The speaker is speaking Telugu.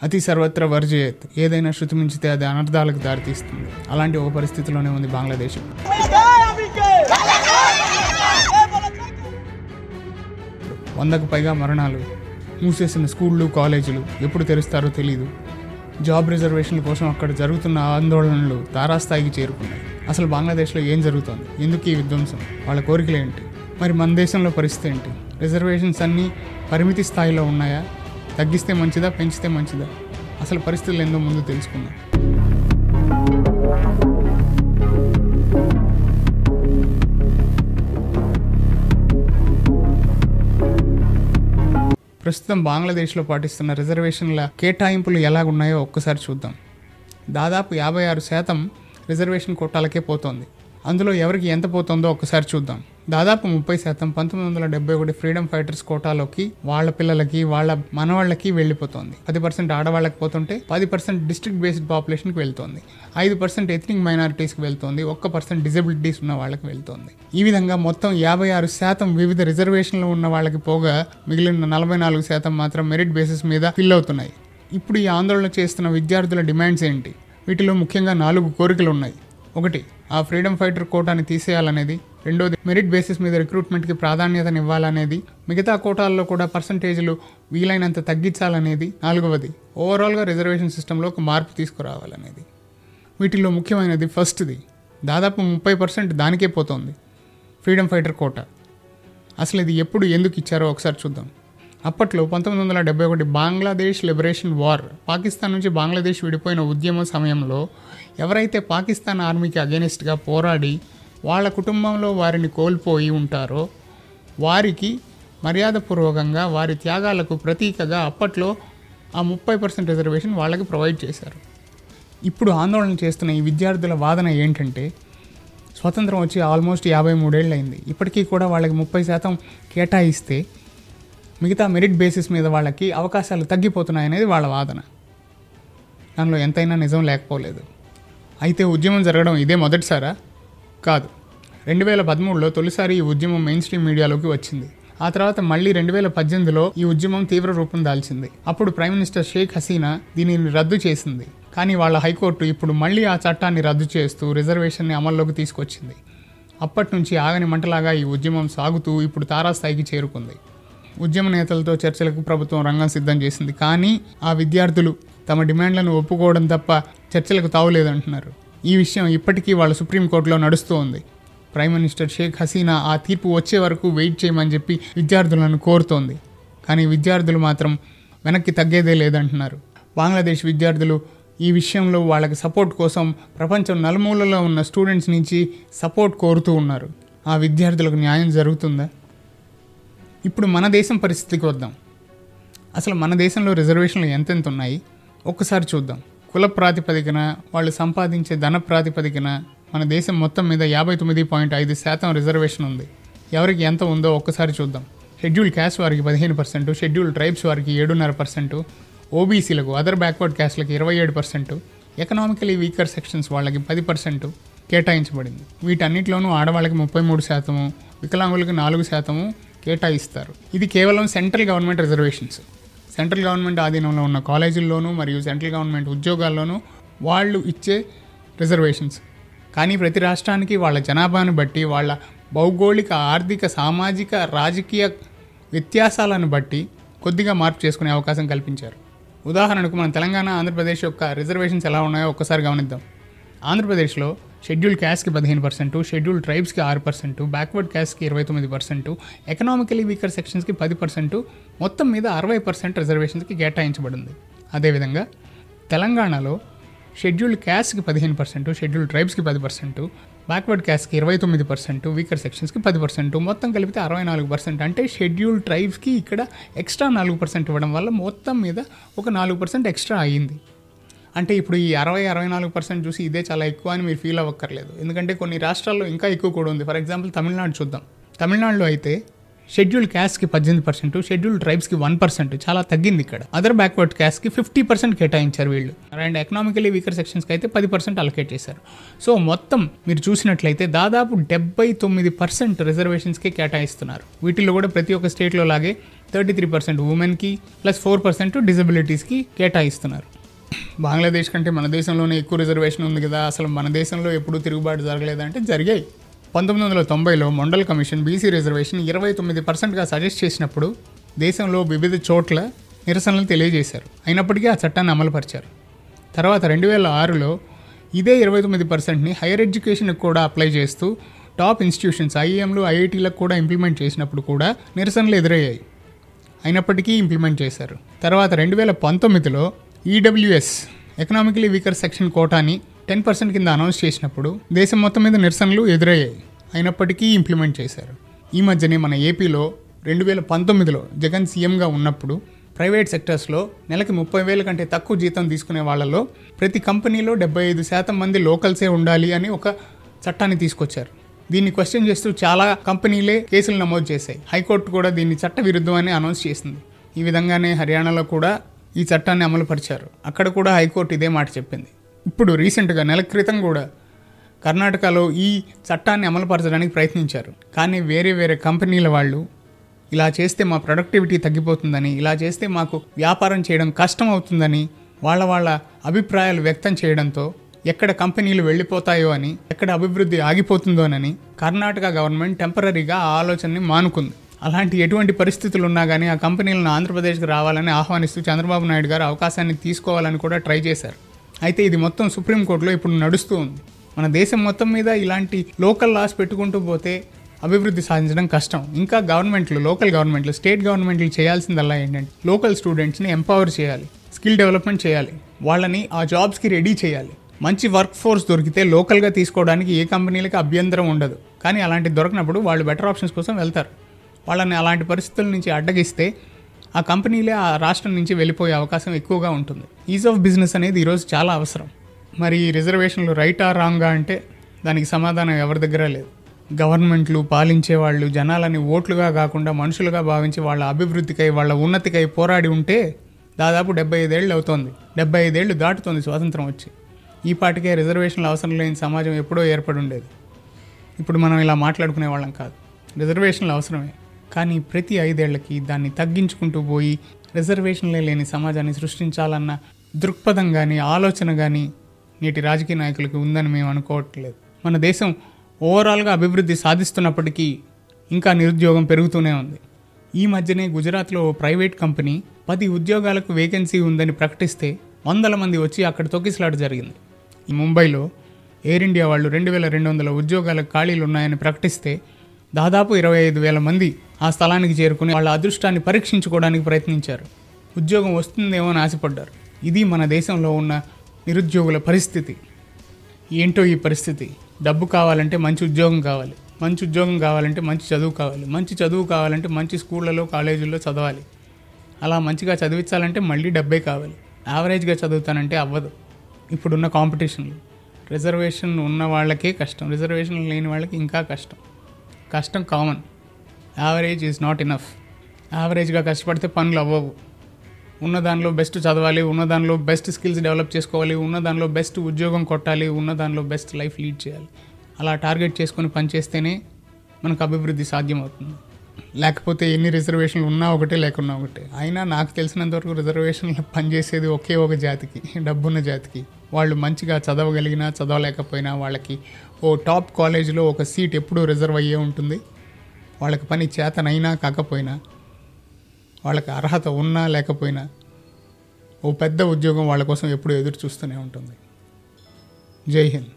అతి సర్వత్ర వర్జయేత్, ఏదైనా శృతి మించితే అది అనర్థాలకు దారితీస్తుంది. అలాంటి ఒక పరిస్థితిలోనే ఉంది బంగ్లాదేశ్. 100కు పైగా మరణాలు, మూసేసిన స్కూళ్ళు కాలేజీలు ఎప్పుడు తెరుస్తారో తెలీదు. జాబ్ రిజర్వేషన్ల కోసం అక్కడ జరుగుతున్న ఆందోళనలు తారాస్థాయికి చేరుకున్నాయి. అసలు బంగ్లాదేశ్లో ఏం జరుగుతుంది, ఎందుకు ఈ విధ్వంసం, వాళ్ళ కోరికలు ఏంటి, మరి మన దేశంలో పరిస్థితి ఏంటి? రిజర్వేషన్స్ అన్నీ పరిమితి స్థాయిలో ఉన్నాయా, తగ్గిస్తే మంచిదా, పెంచితే మంచిదా? అసలు పరిస్థితులు ఏందో ముందు తెలుసుకుందాం. ప్రస్తుతం బంగ్లాదేశ్లో పాటిస్తున్న రిజర్వేషన్ల కేటాయింపులు ఎలాగున్నాయో ఒక్కసారి చూద్దాం. దాదాపు 56% రిజర్వేషన్ కోటాలకే పోతోంది. అందులో ఎవరికి ఎంత పోతుందో ఒక్కసారి చూద్దాం. దాదాపు 30% 1971 ఫ్రీడమ్ ఫైటర్స్ కోటాలోకి వాళ్ళ పిల్లలకి, వాళ్ళ మనవాళ్ళకి వెళ్ళిపోతుంది. 10% ఆడవాళ్ళకి పోతుంటే 10% డిస్ట్రిక్ట్ బేస్డ్ పాపులేషన్కి వెళ్తోంది. 5% ఎథ్నిక్ మైనారిటీస్కి వెళ్తోంది. 1% డిజబిలిటీస్ ఉన్న వాళ్ళకి వెళ్తోంది. ఈ విధంగా మొత్తం 56% వివిధ రిజర్వేషన్లు ఉన్న వాళ్ళకి పోగా మిగిలిన 44% మాత్రం మెరిట్ బేసిస్ మీద ఫిల్ అవుతున్నాయి. ఇప్పుడు ఈ ఆందోళన చేస్తున్న విద్యార్థుల డిమాండ్స్ ఏంటి? వీటిలో ముఖ్యంగా 4 కోరికలు ఉన్నాయి. 1, ఆ ఫ్రీడమ్ ఫైటర్ కోటాని తీసేయాలనేది. 2, మెరిట్ బేసిస్ మీద రిక్రూట్మెంట్కి ప్రాధాన్యతనివ్వాలనేది. మిగతా కోటాల్లో కూడా పర్సంటేజ్లు వీలైనంత తగ్గించాలనేది. 4, ఓవరాల్గా రిజర్వేషన్ సిస్టంలో ఒక మార్పు తీసుకురావాలనేది. వీటిల్లో ముఖ్యమైనది ఫస్ట్ది. దాదాపు 30% దానికే పోతుంది, ఫ్రీడమ్ ఫైటర్ కోటా. అసలు ఇది ఎప్పుడు, ఎందుకు ఇచ్చారో ఒకసారి చూద్దాం. అప్పట్లో 1971 బంగ్లాదేశ్ లిబరేషన్ వార్, పాకిస్తాన్ నుంచి బంగ్లాదేశ్ విడిపోయిన ఉద్యమం సమయంలో ఎవరైతే పాకిస్తాన్ ఆర్మీకి అగెనిస్ట్గా పోరాడి వాళ్ళ కుటుంబంలో వారిని కోల్పోయి ఉంటారో వారికి మర్యాదపూర్వకంగా వారి త్యాగాలకు ప్రతీకగా అప్పట్లో ఆ 30% రిజర్వేషన్ వాళ్ళకి ప్రొవైడ్ చేశారు. ఇప్పుడు ఆందోళన చేస్తున్న ఈ విద్యార్థుల వాదన ఏంటంటే, స్వతంత్రం వచ్చి ఆల్మోస్ట్ 53 ఏళ్ళు అయింది. ఇప్పటికీ కూడా వాళ్ళకి 30% కేటాయిస్తే మిగతా మెరిట్ బేసిస్ మీద వాళ్ళకి అవకాశాలు తగ్గిపోతున్నాయనేది వాళ్ళ వాదన. దానిలో ఎంతైనా నిజం లేకపోలేదు. అయితే ఉద్యమం జరగడం ఇదే మొదటిసారా? కాదు. 2013లో తొలిసారి ఈ ఉద్యమం మెయిన్ స్ట్రీమ్ మీడియాలోకి వచ్చింది. ఆ తర్వాత మళ్ళీ 2018లో ఈ ఉద్యమం తీవ్ర రూపం దాల్చింది. అప్పుడు ప్రైమ్ మినిస్టర్ షేక్ హసీనా దీనిని రద్దు చేసింది. కానీ వాళ్ళ హైకోర్టు ఇప్పుడు మళ్ళీ ఆ చట్టాన్ని రద్దు చేస్తూ రిజర్వేషన్ని అమల్లోకి తీసుకొచ్చింది. అప్పటి నుంచి ఆగని మంటలాగా ఈ ఉద్యమం సాగుతూ ఇప్పుడు తారాస్థాయికి చేరుకుంది. ఉద్యమ నేతలతో చర్చలకు ప్రభుత్వం రంగం సిద్ధం చేసింది. కానీ ఆ విద్యార్థులు తమ డిమాండ్లను ఒప్పుకోవడం తప్ప చర్చలకు తావులేదంటున్నారు. ఈ విషయం ఇప్పటికీ వాళ్ళ సుప్రీంకోర్టులో నడుస్తూ ఉంది. ప్రైమ్ మినిస్టర్ షేక్ హసీనా ఆ తీర్పు వచ్చే వరకు వెయిట్ చేయమని చెప్పి విద్యార్థులను కోరుతోంది. కానీ విద్యార్థులు మాత్రం వెనక్కి తగ్గేదే లేదంటున్నారు. బంగ్లాదేశ్ విద్యార్థులు ఈ విషయంలో వాళ్ళకి సపోర్ట్ కోసం ప్రపంచం నలుమూలలో ఉన్న స్టూడెంట్స్ నుంచి సపోర్ట్ కోరుతూ ఉన్నారు. ఆ విద్యార్థులకు న్యాయం జరుగుతుందా? ఇప్పుడు మన దేశం పరిస్థితికి వద్దాం. అసలు మన దేశంలో రిజర్వేషన్లు ఎంతెంత ఉన్నాయి ఒక్కసారి చూద్దాం. కుల ప్రాతిపదికన, వాళ్ళు సంపాదించే ధన ప్రాతిపదికన మన దేశం మొత్తం మీద 59.5% రిజర్వేషన్ ఉంది. ఎవరికి ఎంత ఉందో ఒక్కసారి చూద్దాం. షెడ్యూల్ క్యాస్ట్ వారికి 15%, షెడ్యూల్ ట్రైబ్స్ వారికి 7.5%, ఓబీసీలకు, అదర్ బ్యాక్వర్డ్ క్యాస్ట్లకి 27%, ఎకనామికలీ వీకర్ సెక్షన్స్ వాళ్ళకి 10% కేటాయించబడింది. వీటన్నిటిలోనూ ఆడవాళ్ళకి 33%, వికలాంగులకు 4% కేటాయిస్తారు. ఇది కేవలం central government reservations. Central government ఆధీనంలో ఉన్న కాలేజీల్లోనూ మరియు సెంట్రల్ గవర్నమెంట్ ఉద్యోగాల్లోనూ వాళ్ళు ఇచ్చే రిజర్వేషన్స్. కానీ ప్రతి రాష్ట్రానికి వాళ్ళ జనాభాను బట్టి, వాళ్ళ భౌగోళిక, ఆర్థిక, సామాజిక, రాజకీయ వ్యత్యాసాలను బట్టి కొద్దిగా మార్పు చేసుకునే అవకాశం కల్పించారు. ఉదాహరణకు మన తెలంగాణ, ఆంధ్రప్రదేశ్ యొక్క రిజర్వేషన్స్ ఎలా ఉన్నాయో ఒక్కసారి గమనిద్దాం. ఆంధ్రప్రదేశ్లో షెడ్యూల్ క్యాస్ట్కి 15%, షెడ్యూల్ ట్రైబ్స్కి 6%, బ్యాక్వర్డ్ క్యాస్ట్కి 29%, ఎకనామికలీ వీకర్ సెక్షన్స్కి 10%, మొత్తం మీద 60% రిజర్వేషన్స్కి కేటాయించబడింది. అదేవిధంగా తెలంగాణలో షెడ్యూల్ క్యాస్ట్కి 15%, షెడ్యూల్ ట్రైబ్స్కి 10%, బ్యాక్వర్డ్ క్యాస్ట్కి 29%, వీకర్ సెక్షన్స్కి 10%, మొత్తం కలిపితే 64%. అంటే షెడ్యూల్ ట్రైబ్స్కి ఇక్కడ ఎక్స్ట్రా 4% ఇవ్వడం వల్ల మొత్తం మీద ఒక 4% ఎక్స్ట్రా అయ్యింది. అంటే ఇప్పుడు ఈ 60-64% చూసి ఇదే చాలా ఎక్కువ అని మీరు ఫీల్ అవ్వక్కర్లేదు. ఎందుకంటే కొన్ని రాష్ట్రాల్లో ఇంకా ఎక్కువ కూడా ఉంది. ఫర్ ఎగ్జాంపుల్ తమిళనాడు చూద్దాం. తమిళనాడులో అయితే షెడ్యూల్డ్ క్యాస్ట్కి 18%, షెడ్యూల్డ్ ట్రైబ్స్కి 1%, చాలా తగ్గింది ఇక్కడ. అదర్ బ్యాక్వర్డ్ క్యాస్ట్కి 50% కేటాయించారు వీళ్ళు. అండ్ ఎకనామికలీ వీకర్ సెక్షన్స్కి అయితే 10% అలొకేట్ చేశారు. సో మొత్తం మీరు చూసినట్లయితే దాదాపు 79% రిజర్వేషన్స్కి కేటాయిస్తున్నారు. వీటిల్లో కూడా ప్రతి ఒక్క స్టేట్లో లాగే 33% ఉమెన్కి ప్లస్ 4% డిజబిలిటీస్కి కేటాయిస్తున్నారు. బంగ్లాదేశ్ కంటే మన దేశంలోనే ఎక్కువ రిజర్వేషన్ ఉంది కదా, అసలు మన దేశంలో ఎప్పుడూ తిరుగుబాటు జరగలేదంటే జరిగాయి. 1990లో మండల్ కమిషన్ బీసీ రిజర్వేషన్ 29%గా సజెస్ట్ చేసినప్పుడు దేశంలో వివిధ చోట్ల నిరసనలు తెలియజేశారు. అయినప్పటికీ ఆ చట్టాన్ని అమలుపరిచారు. తర్వాత 2006లో ఇదే 29%ని హైయర్ ఎడ్యుకేషన్కి కూడా అప్లై చేస్తూ టాప్ ఇన్స్టిట్యూషన్స్ ఐఐఎంలు ఐఐటీలకు కూడా ఇంప్లిమెంట్ చేసినప్పుడు కూడా నిరసనలు ఎదురయ్యాయి. అయినప్పటికీ ఇంప్లిమెంట్ చేశారు. తర్వాత 2019లో ఈడబ్ల్యూఎస్ ఎకనామికలీ వీకర్ సెక్షన్ కోటాని 10% కింద అనౌన్స్ చేసినప్పుడు దేశం మొత్తం మీద నిరసనలు ఎదురయ్యాయి. అయినప్పటికీ ఇంప్లిమెంట్ చేశారు. ఈ మధ్యనే మన ఏపీలో 2019లో జగన్ సీఎంగా ఉన్నప్పుడు ప్రైవేట్ సెక్టర్స్లో నెలకి 30,000 కంటే తక్కువ జీతం తీసుకునే వాళ్ళలో ప్రతి కంపెనీలో 75% మంది లోకల్సే ఉండాలి అని ఒక చట్టాన్ని తీసుకొచ్చారు. దీన్ని క్వశ్చన్ చేస్తూ చాలా కంపెనీలే కేసులు నమోదు చేశాయి. హైకోర్టు కూడా దీన్ని చట్ట విరుద్ధం అని అనౌన్స్ చేసింది. ఈ విధంగానే హర్యానాలో కూడా ఈ చట్టాన్ని అమలు పరిచారు. అక్కడ కూడా హైకోర్టు ఇదే మాట చెప్పింది. ఇప్పుడు రీసెంట్గా నెల క్రితం కూడా కర్ణాటకలో ఈ చట్టాన్ని అమలుపరచడానికి ప్రయత్నించారు. కానీ వేరే కంపెనీల వాళ్ళు ఇలా చేస్తే మా ప్రొడక్టివిటీ తగ్గిపోతుందని, ఇలా చేస్తే మాకు వ్యాపారం చేయడం కష్టం అవుతుందని వాళ్ళ అభిప్రాయాలు వ్యక్తం చేయడంతో ఎక్కడ కంపెనీలు వెళ్ళిపోతాయో అని, ఎక్కడ అభివృద్ధి ఆగిపోతుందోనని కర్ణాటక గవర్నమెంట్ టెంపరీగా ఆ ఆలోచనని మానుకుంది. అలాంటి ఎటువంటి పరిస్థితులు ఉన్నా కానీ ఆ కంపెనీలను ఆంధ్రప్రదేశ్కి రావాలని ఆహ్వానిస్తూ చంద్రబాబు నాయుడు గారు అవకాశాన్ని తీసుకోవాలని కూడా ట్రై చేశారు. అయితే ఇది మొత్తం సుప్రీంకోర్టులో ఇప్పుడు నడుస్తూ ఉంది. మన దేశం మొత్తం మీద ఇలాంటి లోకల్ లాస్ పెట్టుకుంటూ పోతే అభివృద్ధి సాధించడం కష్టం. ఇంకా లోకల్ గవర్నమెంట్లు, స్టేట్ గవర్నమెంట్లు చేయాల్సిందల్లా ఏంటంటే లోకల్ స్టూడెంట్స్ని ఎంపవర్ చేయాలి, స్కిల్ డెవలప్మెంట్ చేయాలి, వాళ్ళని ఆ జాబ్స్కి రెడీ చేయాలి. మంచి వర్క్ ఫోర్స్ దొరికితే లోకల్గా తీసుకోవడానికి ఏ కంపెనీలకి అభ్యంతరం ఉండదు. కానీ అలాంటి దొరికినప్పుడు వాళ్ళు బెటర్ ఆప్షన్స్ కోసం వెళ్తారు. వాళ్ళని అలాంటి పరిస్థితుల నుంచి అడ్డగిస్తే ఆ కంపెనీలే ఆ రాష్ట్రం నుంచి వెళ్ళిపోయే అవకాశం ఎక్కువగా ఉంటుంది. ఈజ్ ఆఫ్ బిజినెస్ అనేది ఈరోజు చాలా అవసరం. మరి ఈ రిజర్వేషన్లు రైటా రాంగా అంటే దానికి సమాధానం ఎవరి దగ్గర లేదు. గవర్నమెంట్లు, పాలించేవాళ్ళు జనాలని ఓట్లుగా కాకుండా మనుషులుగా భావించి వాళ్ళ అభివృద్ధికై, వాళ్ళ ఉన్నతికై పోరాడి ఉంటే దాదాపు 75 ఏళ్ళు అవుతోంది. 75 ఏళ్ళు దాటుతోంది స్వాతంత్రం వచ్చి. ఈ పాటికే రిజర్వేషన్లు అవసరం లేని సమాజం ఎప్పుడో ఏర్పడి ఉండేది. ఇప్పుడు మనం ఇలా మాట్లాడుకునే వాళ్ళం కాదు. రిజర్వేషన్లు అవసరమే, కానీ ప్రతి 5 ఏళ్లకి దాన్ని తగ్గించుకుంటూ పోయి రిజర్వేషన్లే లేని సమాజాన్ని సృష్టించాలన్న దృక్పథం కానీ ఆలోచన కానీ నేటి రాజకీయ నాయకులకు ఉందని మేము అనుకోవట్లేదు. మన దేశం ఓవరాల్గా అభివృద్ధి సాధిస్తున్నప్పటికీ ఇంకా నిరుద్యోగం పెరుగుతూనే ఉంది. ఈ మధ్యనే గుజరాత్లో ప్రైవేట్ కంపెనీ 10 ఉద్యోగాలకు వేకెన్సీ ఉందని ప్రకటిస్తే 100 మంది వచ్చి అక్కడ తొక్కిసలాట జరిగింది. ఈ ముంబైలో ఎయిర్ ఇండియా వాళ్ళు 2,200 ఉద్యోగాలకు ఖాళీలు ఉన్నాయని ప్రకటిస్తే దాదాపు 25,000 మంది ఆ స్థలానికి చేరుకుని వాళ్ళ అదృష్టాన్ని పరీక్షించుకోవడానికి ప్రయత్నించారు. ఉద్యోగం వస్తుందేమో అని ఆశపడ్డారు. ఇది మన దేశంలో ఉన్న నిరుద్యోగుల పరిస్థితి. ఏంటో ఈ పరిస్థితి. డబ్బు కావాలంటే మంచి ఉద్యోగం కావాలి, మంచి ఉద్యోగం కావాలంటే మంచి చదువు కావాలి, మంచి చదువు కావాలంటే మంచి స్కూళ్ళలో కాలేజీల్లో చదవాలి. అలా మంచిగా చదివించాలంటే మళ్ళీ డబ్బే కావాలి. యావరేజ్గా చదువుతానంటే అవ్వదు. ఇప్పుడున్న కాంపిటీషన్లు రిజర్వేషన్ ఉన్న వాళ్ళకే కష్టం, రిజర్వేషన్ లేని వాళ్ళకి ఇంకా కష్టం common. Average is not enough. యావరేజ్గా కష్టపడితే పనులు అవ్వవు. ఉన్న దానిలో బెస్ట్ చదవాలి, ఉన్న దానిలో బెస్ట్ స్కిల్స్ డెవలప్ చేసుకోవాలి, ఉన్న దానిలో బెస్ట్ ఉద్యోగం కొట్టాలి, ఉన్న దానిలో బెస్ట్ లైఫ్ లీడ్ చేయాలి. అలా టార్గెట్ చేసుకొని పనిచేస్తేనే మనకు అభివృద్ధి సాధ్యమవుతుంది. లేకపోతే ఎన్ని రిజర్వేషన్లు ఉన్నా ఒకటే, లేకున్నా ఒకటే. అయినా నాకు తెలిసినంతవరకు రిజర్వేషన్లు పనిచేసేది ఒకే ఒక జాతికి, డబ్బున్న జాతికి. వాళ్ళు మంచిగా చదవగలిగినా చదవలేకపోయినా వాళ్ళకి ఓ టాప్ కాలేజీలో ఒక సీట్ ఎప్పుడూ రిజర్వ్ అయ్యే ఉంటుంది. వాళ్ళకి పని చేతనైనా కాకపోయినా, వాళ్ళకి అర్హత ఉన్నా లేకపోయినా ఓ పెద్ద ఉద్యోగం వాళ్ళ కోసం ఎప్పుడూ ఎదురు చూస్తూనే ఉంటుంది. జై హింద్.